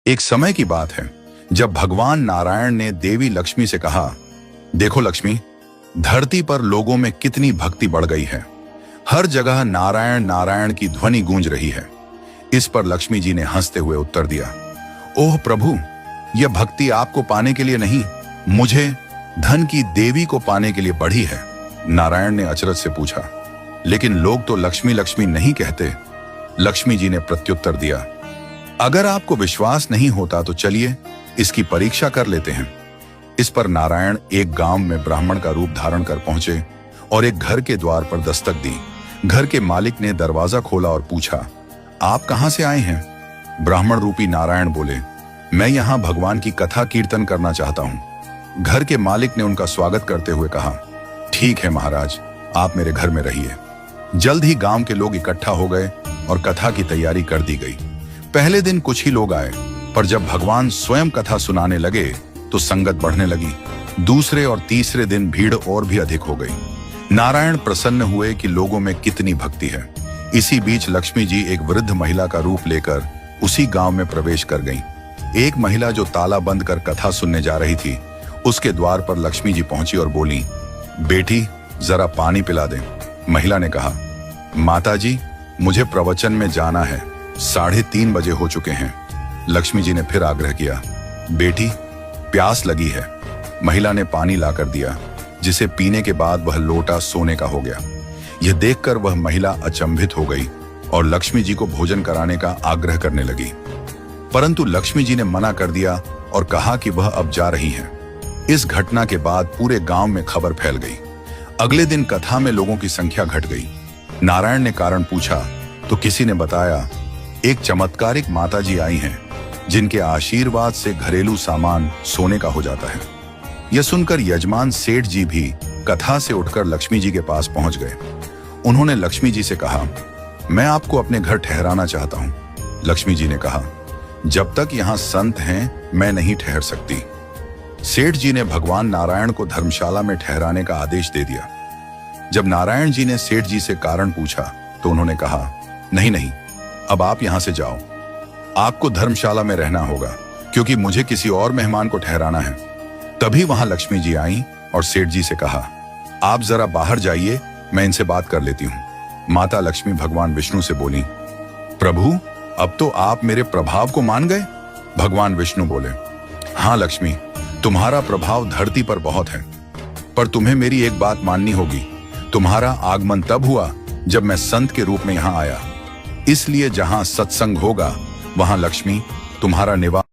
एक समय की बात है जब भगवान नारायण ने देवी लक्ष्मी से कहा, देखो लक्ष्मी, धरती पर लोगों में कितनी भक्ति बढ़ गई है। हर जगह नारायण नारायण की ध्वनि गूंज रही है। इस पर लक्ष्मी जी ने हंसते हुए उत्तर दिया, ओह प्रभु, यह भक्ति आपको पाने के लिए नहीं, मुझे धन की देवी को पाने के लिए बढ़ी है। नारायण ने अचरज से पूछा, लेकिन लोग तो लक्ष्मी लक्ष्मी नहीं कहते। लक्ष्मी जी ने प्रत्युत्तर दिया, अगर आपको विश्वास नहीं होता तो चलिए इसकी परीक्षा कर लेते हैं। इस पर नारायण एक गांव में ब्राह्मण का रूप धारण कर पहुंचे और एक घर के द्वार पर दस्तक दी। घर के मालिक ने दरवाजा खोला और पूछा, आप कहां से आए हैं? ब्राह्मण रूपी नारायण बोले, मैं यहां भगवान की कथा कीर्तन करना चाहता हूं। घर के मालिक ने उनका स्वागत करते हुए कहा, ठीक है महाराज, आप मेरे घर में रहिए। जल्द ही गांव के लोग इकट्ठा हो गए और कथा की तैयारी कर दी गई। पहले दिन कुछ ही लोग आए, पर जब भगवान स्वयं कथा सुनाने लगे तो संगत बढ़ने लगी। दूसरे और तीसरे दिन भीड़ और भी अधिक हो गई। नारायण प्रसन्न हुए कि लोगों में कितनी भक्ति है। इसी बीच लक्ष्मी जी एक वृद्ध महिला का रूप लेकर उसी गांव में प्रवेश कर गईं। एक महिला जो ताला बंद कर कथा सुनने जा रही थी, उसके द्वार पर लक्ष्मी जी पहुंची और बोली, बेटी जरा पानी पिला दें। महिला ने कहा, माता जी, मुझे प्रवचन में जाना है, 3:30 बजे हो चुके हैं। लक्ष्मी जी ने फिर आग्रह किया, बेटी प्यास लगी है। महिला ने पानी लाकर दिया, जिसे पीने के बाद वह लोटा सोने का हो गया। यह देखकर वह महिला अचंभित हो गई और लक्ष्मी जी को भोजन कराने का आग्रह करने लगी, परंतु लक्ष्मी जी ने मना कर दिया और कहा कि वह अब जा रही हैं। इस घटना के बाद पूरे गांव में खबर फैल गई। अगले दिन कथा में लोगों की संख्या घट गई। नारायण ने कारण पूछा तो किसी ने बताया, एक चमत्कारिक माताजी आई हैं, जिनके आशीर्वाद से घरेलू सामान सोने का हो जाता है। यह सुनकर यजमान सेठ जी भी कथा से उठकर लक्ष्मी जी के पास पहुंच गए। उन्होंने लक्ष्मी जी से कहा, मैं आपको अपने घर ठहराना चाहता हूं। लक्ष्मी जी ने कहा, जब तक यहां संत हैं मैं नहीं ठहर सकती। सेठ जी ने भगवान नारायण को धर्मशाला में ठहराने का आदेश दे दिया। जब नारायण जी ने सेठ जी से कारण पूछा तो उन्होंने कहा, नहीं नहीं, अब आप यहां से जाओ, आपको धर्मशाला में रहना होगा, क्योंकि मुझे किसी और मेहमान को ठहराना है। तभी वहां लक्ष्मी जी आईं और सेठ जी से कहा, आप जरा बाहर जाइए, मैं इनसे बात कर लेती हूं। माता लक्ष्मी भगवान विष्णु से बोली, प्रभु, अब तो आप मेरे प्रभाव को मान गए। भगवान विष्णु बोले, हाँ लक्ष्मी, तुम्हारा प्रभाव धरती पर बहुत है, पर तुम्हें मेरी एक बात माननी होगी। तुम्हारा आगमन तब हुआ जब मैं संत के रूप में यहां आया, इसलिए जहां सत्संग होगा वहां लक्ष्मी तुम्हारा निवास